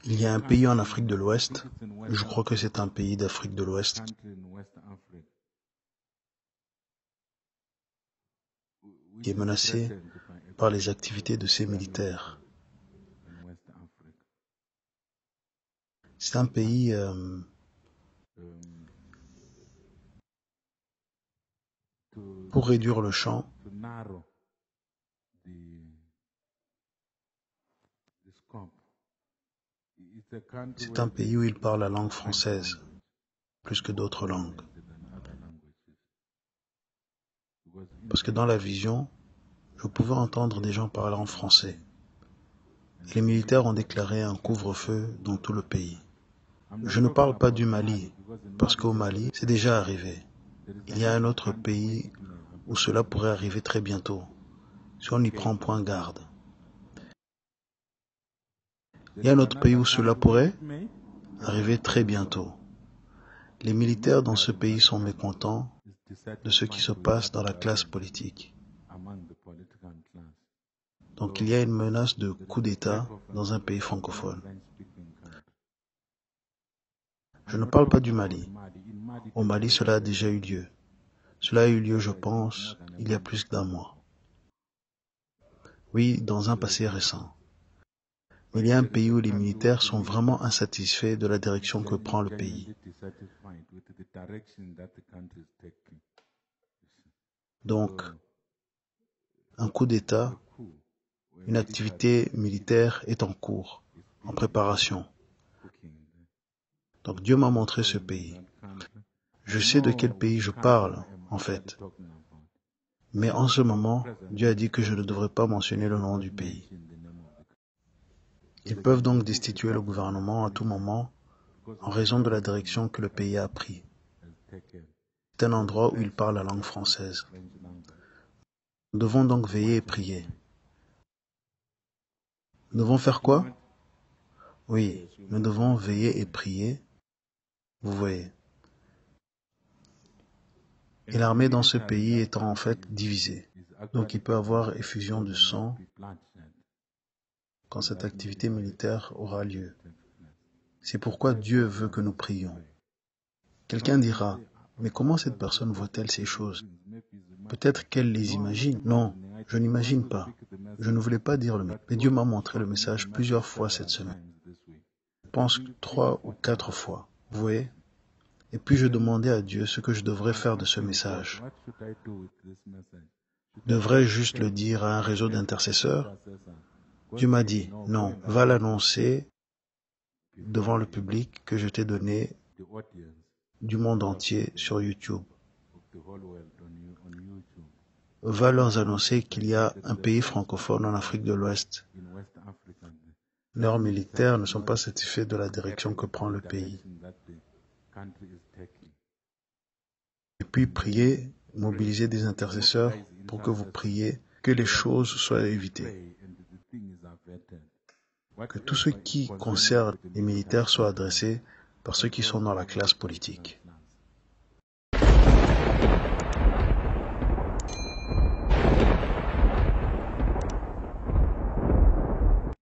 Il y a un pays en Afrique de l'Ouest, je crois que c'est un pays d'Afrique de l'Ouest, qui est menacé par les activités de ces militaires. C'est un pays pour réduire le champ. C'est un pays où ils parlent la langue française, plus que d'autres langues. Parce que dans la vision, je pouvais entendre des gens parler en français. Les militaires ont déclaré un couvre-feu dans tout le pays. Je ne parle pas du Mali, parce qu'au Mali, c'est déjà arrivé. Il y a un autre pays où cela pourrait arriver très bientôt, si on n'y prend point garde. Il y a un autre pays où cela pourrait arriver très bientôt. Les militaires dans ce pays sont mécontents de ce qui se passe dans la classe politique. Donc il y a une menace de coup d'État dans un pays francophone. Je ne parle pas du Mali. Au Mali, cela a déjà eu lieu. Cela a eu lieu, je pense, il y a plus d'un mois. Oui, dans un passé récent. Mais il y a un pays où les militaires sont vraiment insatisfaits de la direction que prend le pays. Donc, un coup d'État, une activité militaire est en cours, en préparation. Donc Dieu m'a montré ce pays. Je sais de quel pays je parle, en fait. Mais en ce moment, Dieu a dit que je ne devrais pas mentionner le nom du pays. Ils peuvent donc destituer le gouvernement à tout moment en raison de la direction que le pays a pris. C'est un endroit où ils parlent la langue française. Nous devons donc veiller et prier. Nous devons faire quoi? Oui, nous devons veiller et prier. Vous voyez. Et l'armée dans ce pays étant en fait divisée. Donc il peut y avoir effusion de sang quand cette activité militaire aura lieu. C'est pourquoi Dieu veut que nous prions. Quelqu'un dira, mais comment cette personne voit-elle ces choses? Peut-être qu'elle les imagine. Non, je n'imagine pas. Je ne voulais pas dire le message. Mais Dieu m'a montré le message plusieurs fois cette semaine. Je pense 3 ou 4 fois. Vous voyez? Et puis je demandais à Dieu ce que je devrais faire de ce message. Devrais-je juste le dire à un réseau d'intercesseurs? Dieu m'a dit, non, va l'annoncer devant le public que je t'ai donné du monde entier sur YouTube. Va leur annoncer qu'il y a un pays francophone en Afrique de l'Ouest. Leurs militaires ne sont pas satisfaits de la direction que prend le pays. Et puis prier, mobiliser des intercesseurs pour que vous priez que les choses soient évitées. Que tout ce qui concerne les militaires soit adressé par ceux qui sont dans la classe politique.